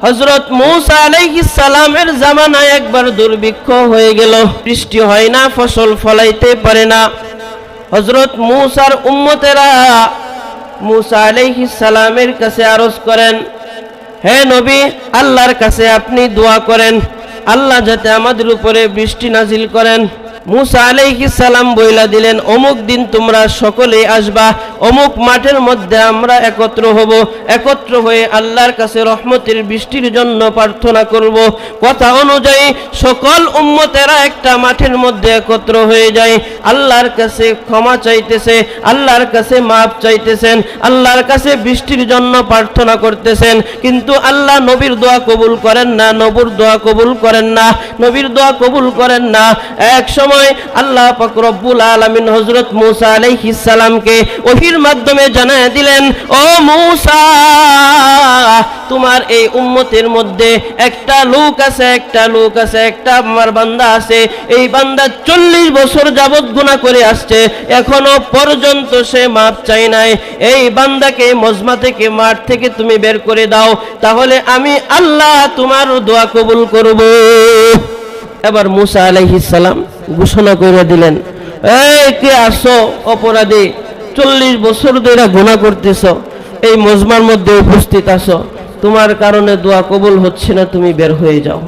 হযরত মূসা আলাইহিস সালামের জামানায় একবার দুর্ভিক্ষ হয়ে গেল, বৃষ্টি হয় না, ফসল ফলাইতে পারে না। হযরত মূসার উম্মতেরা মূসা আলাইহিস সালামের কাছে আরজ করেন, হে নবী, আল্লাহর কাছে আপনি দোয়া করেন, আল্লাহ যাতে আমাদের উপরে বৃষ্টি নাজিল করেন। মূসা আলাইহিস সালাম বইলা দিলেন, অমুক দিন তোমরা সকলে আসবা, অমুক মাঠের মধ্যে আমরা একত্র হব, একত্র হয়ে আল্লাহর কাছে রহমতের বৃষ্টির জন্য প্রার্থনা করব। কথা অনুযায়ী সকল উম্মতেরা একটা মাঠের মধ্যে একত্র হয়ে যায়, আল্লাহর কাছে ক্ষমা চাইতেছে, আল্লাহর কাছে মাফ চাইতেছেন, আল্লাহর কাছে বৃষ্টির জন্য প্রার্থনা করতেছেন। কিন্তু আল্লাহ নবীর দোয়া কবুল করেন না, নবীর দোয়া কবুল করেন না, নবীর দোয়া কবুল করেন না। এক সময় আল্লাহ পাক রব্বুল আলামিন হযরত মূসা আলাইহিস সালামকে ওহীর মাধ্যমে জানায় দিলেন, ও মূসা, তোমার এই উম্মতের মধ্যে একটা লোক আছে, একটা আমার বান্দা আছে, এই বান্দা 40 বছর যাবত গুনাহ করে আসছে, এখনো পর্যন্ত সে মাফ চাই নাই। এই বান্দাকে মজমা থেকে, মাঠ থেকে তুমি বের করে দাও, তাহলে আমি আল্লাহ তোমার দোয়া কবুল করব। এবার মূসা আলাইহিস সালাম ঘোষণা করে দিলেন, এই কে আসো অপরাধী, 40 বছর ধরে গুনাহ করতেছো, এই মজমার মধ্যে উপস্থিত আছো, তোমার কারণে দোয়া কবুল হচ্ছে না, তুমি বের হয়ে যাও।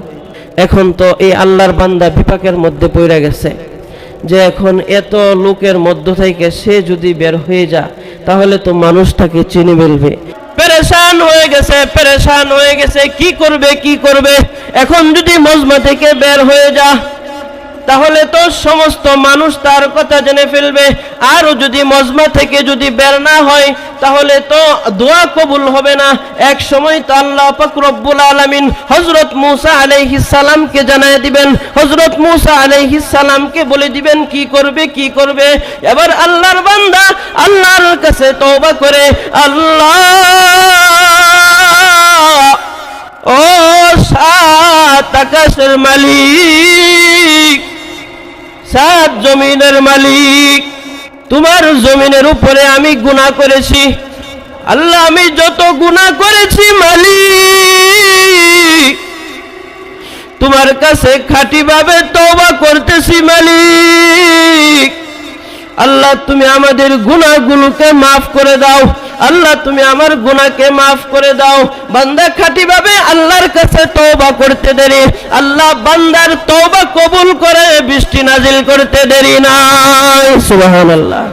এখন তো এই আল্লাহর বান্দা বিপাকের মধ্যে পড়ে গেছে যে এখন এত লোকের মধ্য থেকে সে যদি বের হয়ে যায় তাহলে তো মানুষ তাকে চিনে ফেলবে। পেরেশান হয়ে গেছে, কি করবে। এখন যদি মজমা থেকে বের হয়ে যা তাহলে তো সমস্ত মানুষ তার কথা জেনে ফেলবে, আর যদি মজমা থেকে যদি বের না হয় তাহলে তো দোয়া কবুল হবে না। এক সময় তো আল্লাহ পাক রব্বুল আলামিন হযরত মূসা আলাইহিস সালামকে জানায় দিবেন, হযরত মূসা আলাইহিস সালামকে বলে দিবেন কি করবে। এবার আল্লাহর বান্দা আল্লাহর কাছে তওবা করে, আল্লাহ, ও সাত আকাশের মালিক, সাত জমিনের মালিক, তোমার জমিনের উপরে আমি গুনাহ করেছি, আল্লাহ আমি যত গুনাহ করেছি মালিক, তোমার কাছে খাঁটিভাবে তওবা করতেছি মালিক, আল্লাহ তুমি আমাদের গুনাহগুলোকে মাফ করে দাও, আল্লাহ তুমি আমার গুনাহকে মাফ করে দাও। বান্দা খাঁটিভাবে আল্লাহর কাছে তওবা করতে দেরি, আল্লাহ বান্দার তওবা কবুল করে বৃষ্টি নাজিল করতে দেরি নাই। সুবহানাল্লাহ।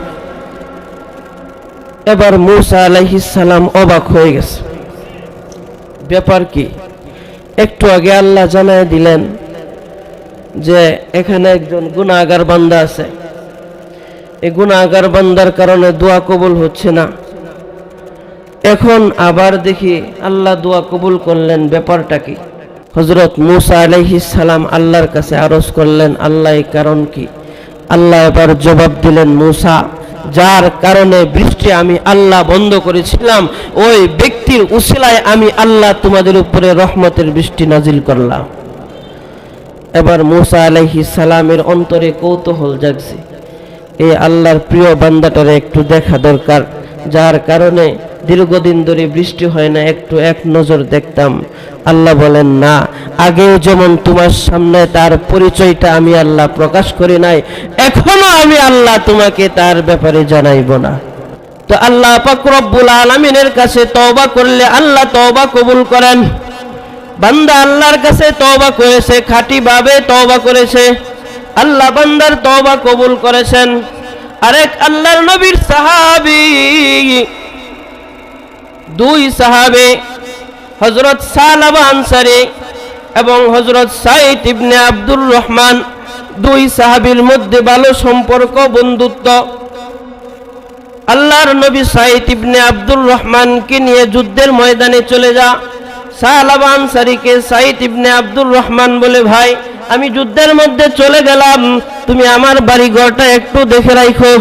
এবার মূসা আলাইহিস সালাম অবাক হয়ে গেছে, ব্যাপার কি? একটু আগে আল্লাহ জানায় দিলেন যে এখানে একজন গুনাহগার বান্দা আছে, এই গুনাহগার বান্দার কারণে দোয়া কবুল হচ্ছে না। এখন আবার দেখি আল্লাহ দোয়া কবুল করলেন, ব্যাপারটা কি? হযরত মূসা আলাইহিস সালাম আল্লাহর কাছে আরজ করলেন, আল্লাহ এই কারণ কি? আল্লাহ এবার জবাব দিলেন, মূসা, যার কারণে বৃষ্টি আমি আল্লাহ বন্ধ করেছিলাম ওই ব্যক্তির উসিলায় আমি আল্লাহ তোমাদের উপরে রহমতের বৃষ্টি নাজিল করলাম। এবার মূসা আলাইহিস সালামের অন্তরে কৌতূহল জাগছে, এই আল্লাহর প্রিয় বান্দাটারে একটু দেখা দরকার, যার কারণে দীর্ঘদিন ধরে বৃষ্টি হয় না, একটু এক নজর দেখতাম। আল্লাহ বলেন, না, আগেও যেমন তোমার সামনে তার পরিচয়টা আমি আল্লাহ প্রকাশ করি নাই, এখনো আমি আল্লাহ তোমাকে তার ব্যাপারে জানাইব না। তো আল্লাহ পাক রব্বুল আলামিনের কাছে তওবা করলে আল্লাহ তওবা কবুল করেন। বান্দা আল্লাহর কাছে তওবা করেছে, খাঁটিভাবে তওবা করেছে, আল্লাহ বান্দার তওবা কবুল করেছেন। আরেক আল্লাহর নবীর সাহাবী, দুই সাহাবে, হযরত সালাবা আনসারী এবং হযরত সাঈদ ইবনে আব্দুর রহমান, দুই সাহাবীর মধ্যে ভালো সম্পর্ক, বন্ধুত্ব। আল্লাহর নবী সাঈদ ইবনে আব্দুর রহমানকে নিয়ে যুদ্ধের ময়দানে চলে যা। সালাবা আনসারীকে সাঈদ ইবনে আব্দুর রহমান বলে, ভাই আমি যুদ্ধের মধ্যে চলে গেলাম, তুমি আমার বাড়ি ঘরটা একটু দেখে রাখো।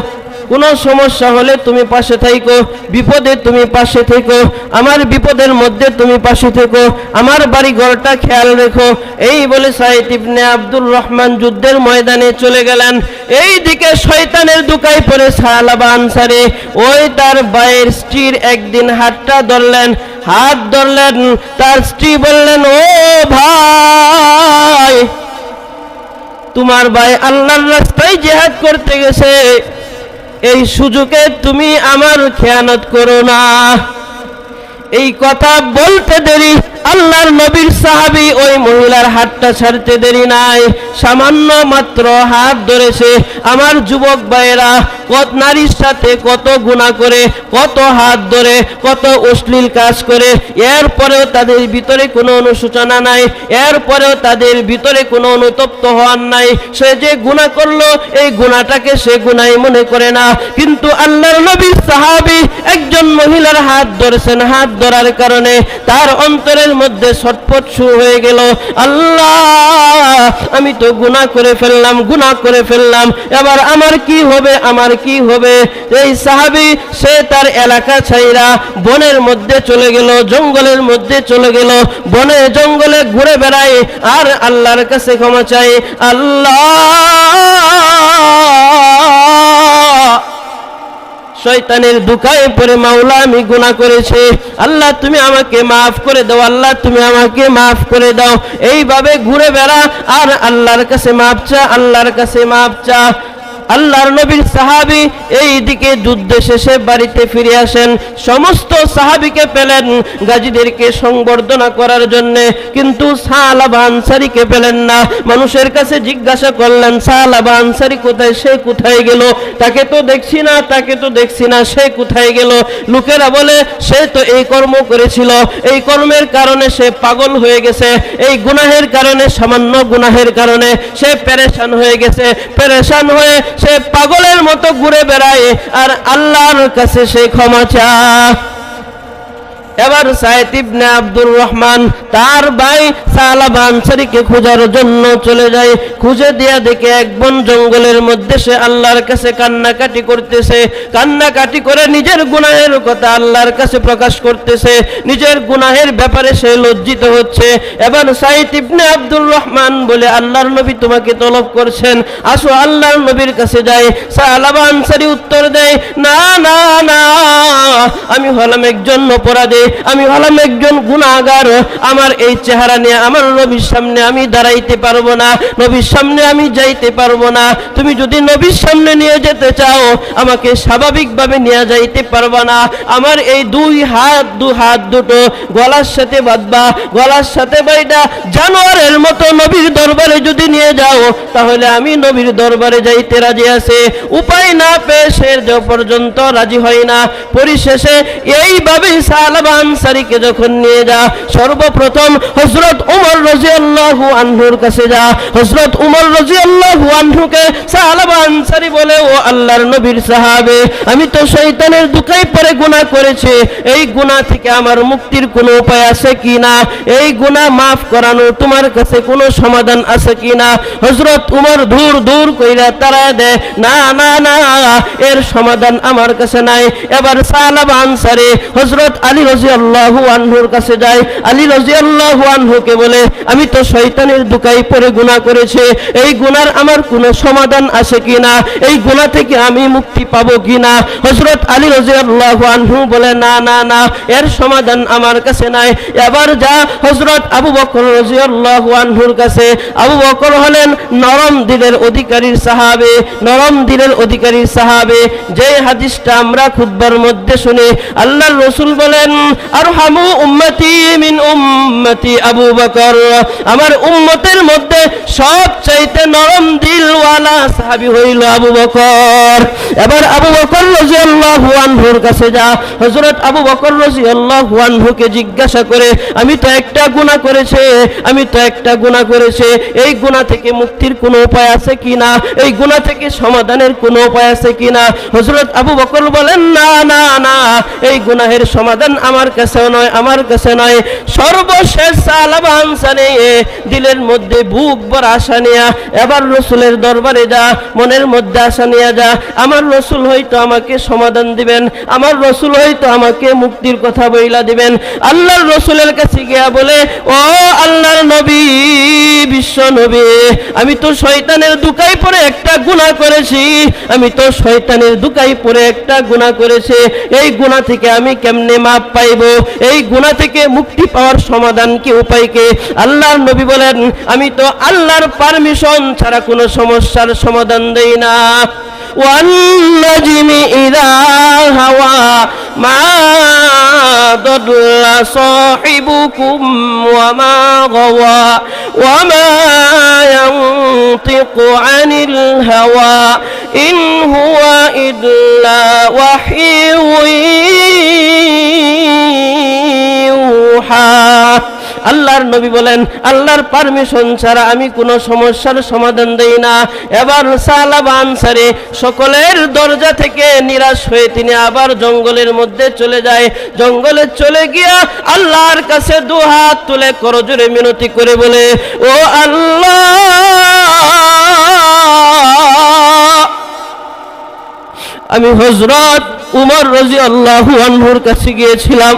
কোনো সমস্যা হলে তুমি পাশে থাকো, বিপদে তুমি পাশে থেকো, আমার বিপদের মধ্যে তুমি পাশে থেকো, আমার বাড়ি ঘরটা খেয়াল রেখো। এই বলে সাইদ ইবনে আব্দুর রহমান যুদ্ধের ময়দানে চলে গেলেন। এই দিকে শয়তানের দুকায় পড়ে সালাবা আনসারী ওই তার ভাইয়ের স্ত্রীর একদিন হাতটা ধরলেন, হাত ধরলেন। তার স্ত্রী বললেন, ও ভাই, তোমার ভাই আল্লাহর রাস্তায় জিহাদ করতে গেছে, এই সুযোগে তুমি আমার খেয়ানত করো না। এই কথা বলতে দেরি আল্লাহর নবীর সাহাবী ওই মহিলার হাতটা ছাড়তে দেরি নাই, সামান্য মাত্র হাত ধরেছে। আমার যুবক ভাইয়েরা কত নারীর সাথে কত গুনাহ করে, কত হাত ধরে, কত অশ্লীল কাজ করে, এরপরেও তাদের ভিতরে কোনো অনুশোচনা নাই, এরপরেও তাদের ভিতরে কোনো অনুতপ্ত হওয়ার নাই। সে যে গুনাহ করলো এই গুনাহটাকে সে গুনাহই মনে করে না। কিন্তু আল্লাহর নবীর সাহাবী একজন মহিলার হাত ধরেছেন, হাত ধরার কারণে তার অন্তরের মধ্যে ছটফট শুরু হয়ে গেল, আল্লাহ আমি তো গুনাহ করে ফেললাম, গুনাহ করে ফেললাম, এবার আমার কি হবে, আমার কি হবে। এই সাহাবী সে তার এলাকা ছাইরা বনের মধ্যে চলে গেল, জঙ্গলের মধ্যে চলে গেল, বনে জঙ্গলে ঘুরে বেড়ায় আর আল্লাহর কাছে ক্ষমা চাই, আল্লাহ শয়তানের দুকায় পড়ে মাওলা আমি গুনাহ করেছি, আল্লাহ তুমি আমাকে মাফ করে দাও, আল্লাহ তুমি আমাকে মাফ করে দাও। এইভাবে ঘুরে বেড়া আর আল্লাহর কাছে মাফ চা, আল্লাহর কাছে মাফ চা। আল্লাহর নবীর সাহাবী এই দিকে যুদ্ধ শেষে বাড়িতে ফিরে আসেন। সমস্ত সাহাবীকে পেলেন গাজীদেরকে সংবর্ধনা করার জন্য, কিন্তু সালাবা আনসারীকে পেলেন না। মানুষের কাছে জিজ্ঞাসা করলেন, সালাবা আনসারী কোথায়, সে কোথায় গেল, তাকে তো দেখছি না, তাকে তো দেখছি না, সে কোথায় গেল। লোকেরা বলে সে তো এই কর্ম করেছিল, এই কর্মের কারণে সে পাগল হয়ে গেছে, এই গুনাহের কারণে, সামান্য গুনাহের কারণে সে পেরেশান হয়ে গেছে, পেরেশান হয়ে সে পাগলের মতো ঘুরে বেড়ায় আর আল্লাহর কাছে সে ক্ষমা চায়। এবার সাইদ ইবনে আব্দুর রহমান তার ভাই সালাবা আনসারীকে খোঁজার জন্য চলে যায়। খুঁজে দিয়া দেখে এক বন জঙ্গলের মধ্যে সে আল্লাহর কাছে কান্নাকাটি করতেছে, কান্নাকাটি করে নিজের গুনাহের কথা আল্লাহর কাছে প্রকাশ করতেছে, নিজের গুনাহের ব্যাপারে সে লজ্জিত হচ্ছে। এবার সাইদ ইবনে আব্দুর রহমান বলে, আল্লাহর নবী তোমাকে তলব করছেন, আসো আল্লাহর নবীর কাছে যাই। সালাবা আনসারী উত্তর দেয়, না না না, আমি হলাম একজন অপরাধী, আমি হলাম একজন গুনাহগার, আমার এই চেহারা নিয়ে আমার নবীর সামনে আমি দাঁড়াইতে পারবো না, নবীর সামনে আমি যাইতে পারবো না। তুমি যদি নবীর সামনে নিয়ে যেতে চাও আমাকে স্বাভাবিকভাবে নিয়ে যাইতে পারবা না। আমার এই দু হাত দুটো গলার সাথে বাঁধবা, গলার সাথে বাইদা জানোয়ারের মতো নবীর দরবারে যদি নিয়ে যাও তাহলে আমি নবীর দরবারে যাইতে রাজি আছি। উপায় না পেয়ে সে পর্যন্ত রাজি হয় না। পরিশেষে এইভাবেই সালাবা আনসারীকে যখন নিয়ে যা, সর্বপ্রথম হযরত উমর রাদিয়াল্লাহু আনহুর কাছে যা। হযরত উমর রাদিয়াল্লাহু আনহুকে সালাবা আনসারী বলে, ও আল্লাহর নবীর সাহাবী, আমি তো শয়তানের দুকায় পড়ে গুনাহ করেছি, এই গুনাহ থেকে আমার মুক্তির কোনো উপায় আছে কিনা, এই গুনাহ মাফ করানো তোমার কাছে কোনো সমাধান আছে কিনা। হযরত উমর দূর দূর কইরা তাড়ায় দেয়, না না না, এর সমাধান আমার কাছে নাই। এবার সালাবা আনসারী হযরত আলী রাদিয়াল্লাহু আনহুর কাছে যায়। আলী রাদিয়াল্লাহু আনহুকে বলে, আমি তো শয়তানের দুকায় পড়ে গুনাহ করেছি, এই গুনার আমার কোনো সমাধান আছে কিনা, এই গুনাহ থেকে আমি মুক্তি পাবো কিনা। হযরত আলী রাদিয়াল্লাহু আনহু বলে, না না না, এর সমাধান আমার কাছে নাই। এবার যা হযরত আবু বকর রাদিয়াল্লাহু আনহুর কাছে। আবু বকর হলেন নরম দিলের অধিকারীর সাহাবী, নরম দিলের অধিকারীর সাহাবী। যে হাদিসটা আমরা খুতবার মধ্যে শুনি, আল্লাহর রাসূল বলেন, আরহামু উম্মতি মিন উম্মতি আবু বকর, আমার উম্মতের মধ্যে সবচাইতে নরম দিলওয়ালা সাহাবী হইল আবু বকর। এবার আবু বকর রাদিয়াল্লাহু আনহুর কাছে যা। হযরত আবু বকর রাদিয়াল্লাহু আনহুকে জিজ্ঞাসা করে, আমি তো একটা গুনাহ করেছি, আমি তো একটা গুনাহ করেছি, এই গুনাহ থেকে মুক্তির কোনো উপায় আছে কিনা, এই গুনাহ থেকে সমাধানের কোনো উপায় আছে কিনা। হযরত আবু বকর বলেন, না না না, এই গুনাহের সমাধান আমার আমার কাছেও নয়, আমার কাছে নয়। সর্বশেষ সাহাবা আনসারী দিলের মধ্যে বুক ভরা আশা নিয়া এবার রসুলের দরবারে যা, মনের মধ্যে আশা নিয়ে যা, আমার রসুল হয়তো আমাকে সমাধান দিবেন, আমার রসুল হয়তো আমাকে মুক্তির কথা বইলা দিবেন। আল্লাহর রসুলের কাছে গিয়া বলে, ও আল্লাহর নবী, বিশ্ব নবী, আমি তো শয়তানের দুকায় পড়ে একটা গুনাহ করেছি, আমি তো শয়তানের দুকায় পড়ে একটা গুনাহ করেছি। এই গুনাহ থেকে আমি কেমনে মাপ পাইব? এই গুনাহ থেকে মুক্তি পাওয়ার সমাধান কি, উপায় কি? আল্লাহর নবী বলেন, আমি তো আল্লাহর পারমিশন ছাড়া কোনো সমস্যার সমাধান দেই না। والنجم إذا هوى ما ضل صاحبكم وما غوى وما ينطق عن الهوى إن هو إلا وحي يوحى। আল্লাহর নবী বলেন, আল্লাহর পারমিশন ছাড়া আমি কোনো সমস্যার সমাধান দেই না। এবার সাহাবা আনসারী সকলের দরজা থেকে নিরাশ হয়ে তিনি আবার জঙ্গলের মধ্যে চলে যায়। জঙ্গলে চলে গিয়া আল্লাহর কাছে দুহাত তুলে করজোরে মিনতি করে বলে, ও আল্লাহ, আমি হযরত উমর রাদিয়াল্লাহু আনহুর কাছে গিয়েছিলাম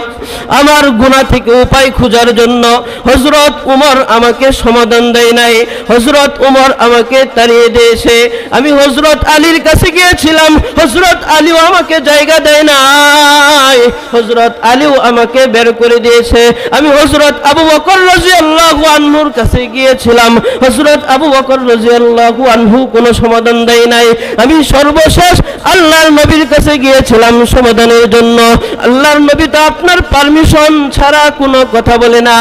আমার গুনাহ থেকে উপায় খোঁজার জন্য। হযরত উমর আমাকে সমাধান দেয় নাই, হযরত উমর আমাকে তাড়িয়ে দিয়েছে। আমি হযরত আলীর কাছে গিয়েছিলাম, হযরত আলীও আমাকে জায়গা দেয় নাই, হযরত আলীও আমাকে বের করে দিয়েছে। আমি হযরত আবু বকর রাদিয়াল্লাহু আনহুর কাছে গিয়েছিলাম, হযরত আবু বকর রাদিয়াল্লাহু আনহু কোনো সমাধান দেয় নাই। আমি সর্বশেষ আল্লাহর নবীর কাছে গিয়েছিলাম সমাধানের জন্য। আল্লাহর নবী তো আপনার পারমিশন ছাড়া কোনো কথা বলে না।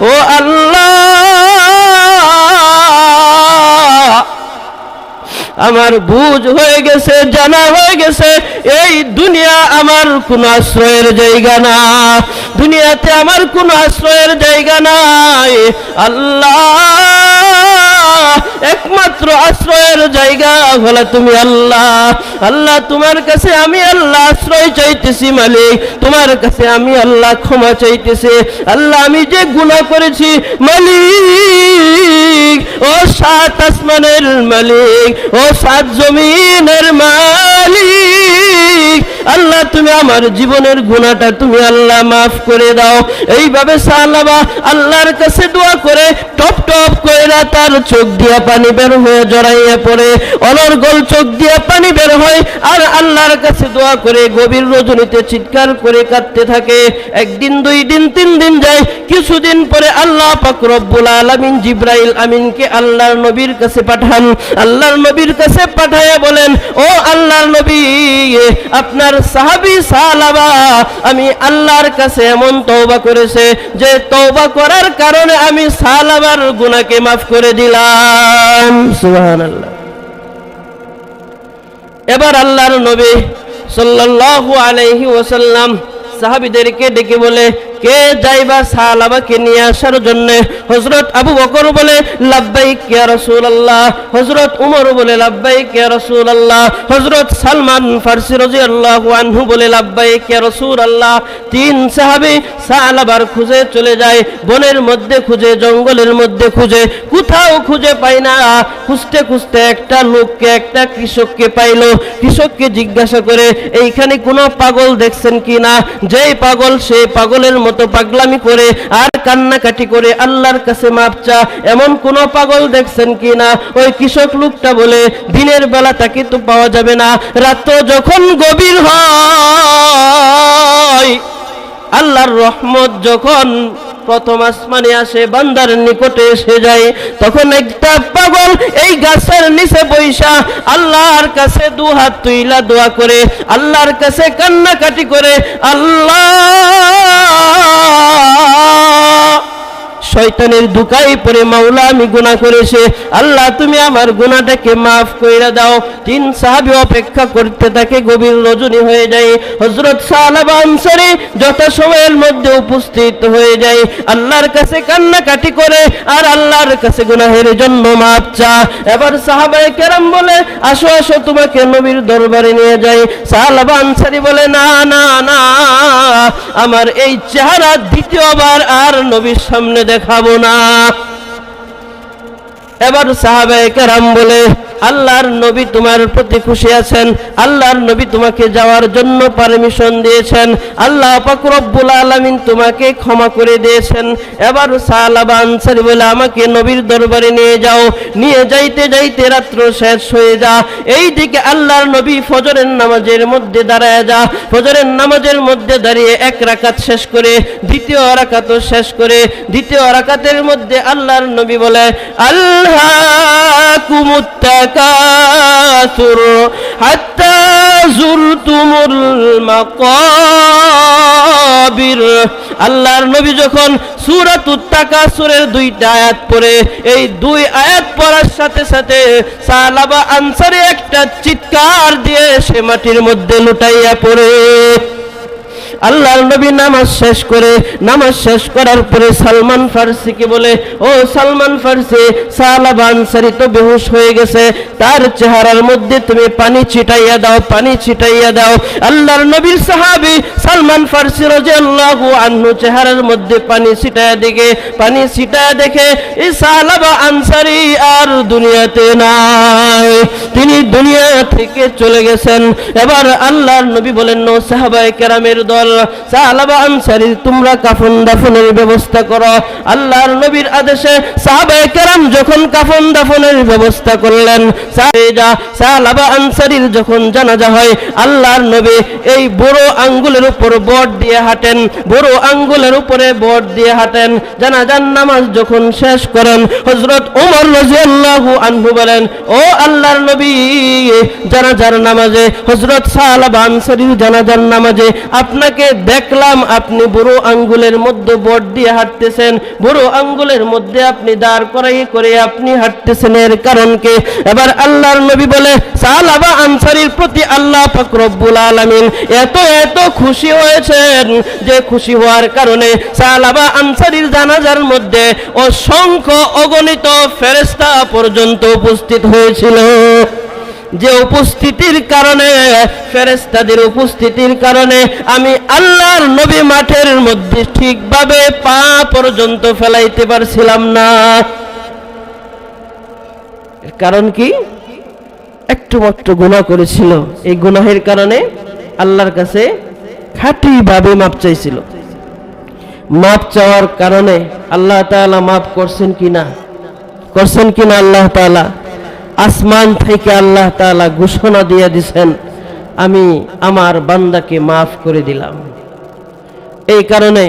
ও আল্লাহ, আমার বুঝ হয়ে গেছে, জানা হয়ে গেছে, এই দুনিয়া আমার কোনো আশ্রয়ের জায়গা না, দুনিয়াতে আমার কোনো আশ্রয়ের জায়গা নাই। আল্লাহ, একমাত্র আশ্রয়ের জায়গা হলো তুমি আল্লাহ। আল্লাহ, তোমার কাছে আমি আল্লাহ আশ্রয় চাইতেছি মালিক, তোমার কাছে আমি আল্লাহ ক্ষমা চাইতেছি। আল্লাহ, আমি যে গুনাহ করেছি মালিক, ও সাত আসমানের মালিক, ও সাত জমিনের মালিক, আল্লাহ তুমি আমার জীবনের গুনাহটা তুমি আল্লাহ মাফ করে দাও। এইভাবে সাহাবা আল্লাহর কাছে দোয়া করে টপ টপ কইরা তার চোখ দিয়া পানি বের হয়ে জড়াইয়া পড়ে, অনর্গল চোখ দিয়া পানি বের হয় আর আল্লাহর কাছে দোয়া করে গভীর রজনীতে চিৎকার করে কাঁদতে থাকে। একদিন, দুই দিন, তিন দিন যায়। কিছুদিন পরে আল্লাহ পাক রব্বুল আলামিন জিবরাইল আমিনকে আল্লাহর নবীর কাছে পাঠান। আল্লাহর নবীর কাছে পাঠায়া বলেন, ও আল্লাহর নবী, আপনার সাহাবী সাহাবা আমি আল্লাহর কাছে এমন তওবা করেছে যে তওবা করার কারণে আমি সাহাবার গুনাহকে মাফ করে দিলাম। সুবহানাল্লাহ। এবার আল্লাহর নবী সাল্লাল্লাহু আলাইহি ওয়াসাল্লাম সাহাবীদেরকে ডেকে বলে, কে যাইবা সাহাবাকে নিয়ে আসার জন্য? হযরত আবু বকর বলে, লাব্বাইক ইয়া রাসূলুল্লাহ। হযরত উমর বলে, লাব্বাইক ইয়া রাসূলুল্লাহ। হযরত সালমান ফারসি রাদিয়াল্লাহু আনহু বলে, লাব্বাইক ইয়া রাসূলুল্লাহ। তিন সাহাবী সাহাবার খুঁজে চলে যায়, বনের মধ্যে খুঁজে, জঙ্গলের মধ্যে খুঁজে, কোথাও খুঁজে পায় না। খুঁজতে খুঁজতে একটা লোককে, একটা কৃষককে পাইলো। কৃষককে জিজ্ঞাসা করে, এইখানে কোনো পাগল দেখছেন কিনা? যেই পাগল, সে পাগলের মতো পাগলামি করে আর কান্নাকাটি করে আল্লাহর কাছে মাপ চা, এমন কোন পাগল দেখছেন কিনা? ওই কৃষক লোকটা বলে, দিনের বেলা তাকে তো পাওয়া যাবে না, রাত যখন গভীর হয়, আল্লাহর রহমত যখন প্রথম আসমানে আসে, বান্দার নিকটে এসে যায়, তখন একটা পাগল এই গাছের নিচে বৈশা আল্লাহর কাছে দু হাত তুইলা দোয়া করে, আল্লাহর কাছে কান্নাকাটি করে, আল্লাহ শয়তানের দুকায় পড়ে মাওলা আমি গুনাহ করেছি, আল্লাহ তুমি আমার গুনাহটাকে মাফ কইরা দাও। 3 সাহাবী অপেক্ষা করতে থাকে, গভীর রজনী হয়ে যায়। হযরত সালাবা আনসারী যথাসময়ের মধ্যে উপস্থিত হয়ে যায়, আল্লাহর কাছে কান্নাকাটি করে আর আল্লাহর কাছে গুনাহের জন্য মাফ চা। এবার সাহাবায়ে কেরাম বলে আসো আসো তোমাকে নবীর দরবারে নিয়ে যাই। সালাবা আনসারী বলে না না না, আমার এই চেহারা দ্বিতীয়বার আর নবীর সামনে দেখাবো না। এবার সাহাবায়ে কেরাম বলে আল্লাহর নবী তোমার প্রতি খুশি আছেন, আল্লাহর নবী তোমাকে যাওয়ার জন্য পারমিশন দিয়েছেন, আল্লাহ পাক রব্বুল আলামিন তোমাকে ক্ষমা করে দিয়েছেন। এবার সালাবা আনসারী বলে আমাকে নবীর দরবারে নিয়ে যাও। নিয়ে যাইতে যাইতে রাত্র শেষ হয়ে যা। এইদিকে আল্লাহর নবী ফজরের নামাজের মধ্যে দাঁড়ায় যা। ফজরের নামাজের মধ্যে দাঁড়িয়ে 1 রাকাত শেষ করে দ্বিতীয় রাকাতও শেষ করে দ্বিতীয় রাকাতের মধ্যে আল্লাহর নবী বলে আল্লাহকুমুত তাকাসুর হাত্তা যুরতুমুল মাকাবির। আল্লাহর নবী যখন সূরাতুত তাকাসুরের 2টা আয়াত পড়ে, এই 2 আয়াত পড়ার সাথে সাথে সালাবা আনসারী একটা চিৎকার দিয়ে সে মাটির মধ্যে লুটাইয়া পড়ে। আল্লাহর নবী নামাজ শেষ করার পরে সালমান ফারসিকে বলে ও সালমান ফারসি, সালাবা আনসারী তো বেহুশ হয়ে গেছে, তার চেহারার মধ্যে তুমি পানি ছিটাইয়া দাও, পানি ছিটাইয়া দাও। আল্লাহর নবীর সাহাবী সালমান ফারসি রাদিয়াল্লাহু আনহু চেহারার মধ্যে পানি ছিটায়া দেখে এই সালাবা আনসারী আর দুনিয়াতে নাই, তিনি দুনিয়া থেকে চলে গেছেন। এবার আল্লাহর নবী বলেন নো সাহাবায়ে কেরামের দল, সাহাবা আনসারী তোমরা কাফন দাফনের ব্যবস্থা করো। আল্লাহর নবীর আদেশে সাহাবায়ে কেরাম যখন কাফন দাফনের ব্যবস্থা করলেন, সাহাবা আনসারীর যখন জানাজা হয়, আল্লাহর নবী এই বড় আঙ্গুলের উপর বট দিয়ে হাঁটেন, বড় আঙ্গুলের উপরে বট দিয়ে হাঁটেন। জানাজার নামাজ যখন শেষ করেন, হযরত ওমর রাদিয়াল্লাহু আনহু বলেন ও আল্লাহর নবী, জানাজার নামাজে হযরত সাহাবা আনসারীর জানাজার নামাজে আপনাকে দেখলাম আপনি বুড়ো আঙ্গুলের মধ্যে বট দিয়ে হাঁটতেছেন, বুড়ো আঙ্গুলের মধ্যে আপনি দাঁড় করাই করে আপনি হাঁটতেছেন, এর কারণ কি? এবার আল্লাহর নবী বলে সাহাবা আনসারীর প্রতি আল্লাহ পাক রব্বুল আলামিন এত এত খুশি হয়েছেন যে খুশি হওয়ার কারণে সাহাবা আনসারীর জানাজার মধ্যে অসংখ্য অগণিত ফেরেশতা পর্যন্ত উপস্থিত হয়েছিল। যে উপস্থিতির কারণে, ফেরেশতাদের উপস্থিতির কারণে আমি আল্লাহর নবী মাঠের মধ্যে ঠিকভাবে পা পর্যন্ত ফেলাইতে পারছিলাম না। কারণ কি? একটু মাত্র গুনাহ করেছিল, এই গুনাহের কারণে আল্লাহর কাছে খাঁটিভাবে মাপ চাইছিল। মাপ চাওয়ার কারণে আল্লাহ তাআলা মাফ করছেন কিনা আল্লাহ তাআলা আসমান থেকে আল্লাহ তাআলা ঘোষণা দিয়ে দিয়েছেন আমি আমার বান্দাকে মাফ করে দিলাম। এই কারণে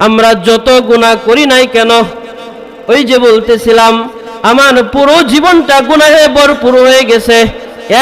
আমরা যত গুনাহ করি নাই কেন, ওই যে বলতেছিলাম আমার পুরো জীবনটা গুনাহে ভরপুর হয়ে গেছে,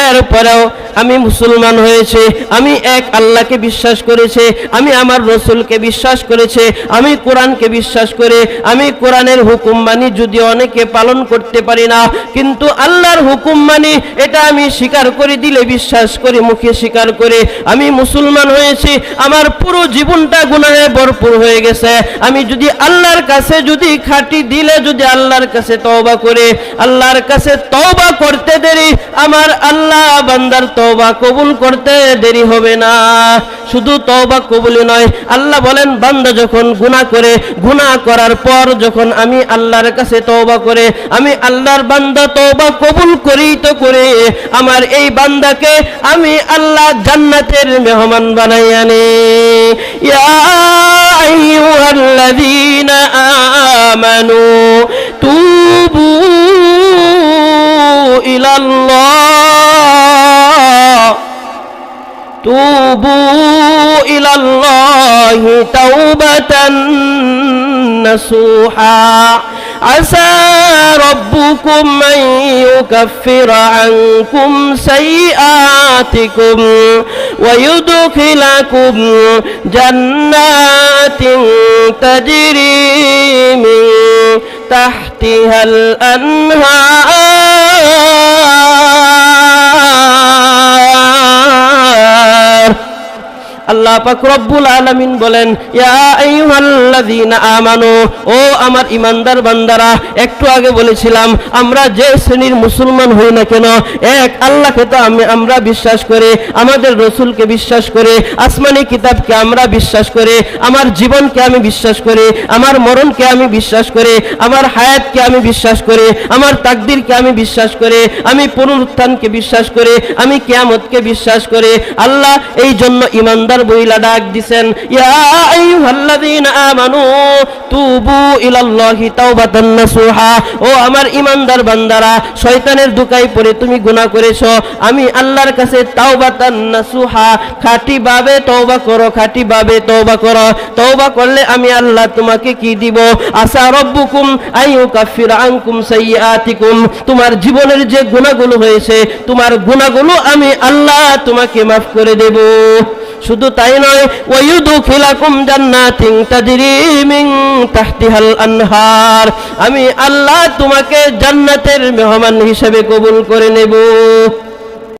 এরপরেও আমি মুসলমান হয়েছে, আমি এক আল্লাহকে বিশ্বাস করেছে, আমি আমার রসুলকে বিশ্বাস করেছে, আমি কোরআনকে বিশ্বাস করে আমি কোরআনের হুকুম মানি, যদি অনেকে পালন করতে পারি না কিন্তু আল্লাহর হুকুম মানি, এটা আমি স্বীকার করে দিলে বিশ্বাস করি, মুখে স্বীকার করে আমি মুসলমান হয়েছি। আমার পুরো জীবনটা গুনাহে ভরপুর হয়ে গেছে, আমি যদি আল্লাহর কাছে যদি খাঁটি দিলে যদি আল্লাহর কাছে তওবা করে আল্লাহর কাছে তওবা করতে দেরি, আমার আল্লাহ বান্দার তওবা কবুল করতে দেরি হবে না। শুধু তওবা কবুলই নয়, আল্লাহ বলেন বান্দা যখন গুনাহ করে, গুনাহ করার পর যখন আমি আল্লাহর কাছে তওবা করে আমি আল্লাহর বান্দা তওবা কবুল করি তো করে আমার এই বান্দাকে আমি আল্লাহ জান্নাতের মেহমান বানাইয়া নেই। ইয়া আইয়ুহাল্লাযীনা আমানু তুবু ইলাল্লাহি তাওবাতান নাসুহা আসা রাব্বুকুম আন ইউকাফিরা আনকুম সাইয়্যাতিকুম ওয়া ইউদখিলাকুম জান্নাত জান্নাতিন তাজরি মিন তাহতিহাল আনহার। আল্লাহ পাক রব্বুল আলামিন বলেন, ইয়া আইয়ুহাল্লাযীনা আমানু, ও আমার ঈমানদার বান্দারা। একটু আগে বলেছিলাম আমরা যে শ্রেণীর মুসলমান হই না কেন, এক আল্লাহকে তো আমরা বিশ্বাস করি, আমাদের রাসূলকে বিশ্বাস করি, আসমানি কিতাবকে আমরা বিশ্বাস করি, আমার জীবনকে আমি বিশ্বাস করি, আমার মরণকে আমি বিশ্বাস করি, আমার হায়াতকে আমি বিশ্বাস করি, আমার তাকদীরকে আমি বিশ্বাস করি, আমি পুনরুত্থানকে বিশ্বাস করি, আমি কিয়ামতকে বিশ্বাস করি। আল্লাহ এই জন্য ঈমানদার বইলা ডাক দিছেন, ইয়া আইয়ুহাল্লাযীনা আমানু তুবু ইলাল্লাহি তাওবাতান নাসুহা। ও আমার ঈমানদার বান্দারা, শয়তানের ধোঁকায় পড়ে তুমি গুনাহ করেছো, আমি আল্লাহর কাছে তাওবাতান নাসুহা, খাঁটিভাবে তওবা করো, খাঁটিভাবে তওবা করো। তওবা করলে আমি আল্লাহ তোমাকে কি দিব? আসা রব্বুকুম আইয়ুকাফিরা আনকুম সাইয়্যাতিকুম, তোমার জীবনের যে গুনাহগুলো হয়েছে, তোমার গুনাহগুলো আমি আল্লাহ তোমাকে মাফ করে দেব। শুধু তাই নয়, ওয়ায়ুদখিলাকুম জান্নাতিন তাজরি মিন তাহতিহাল আনহার, আমি আল্লাহ তোমাকে জান্নাতের মেহমান হিসেবে কবুল করে নেব।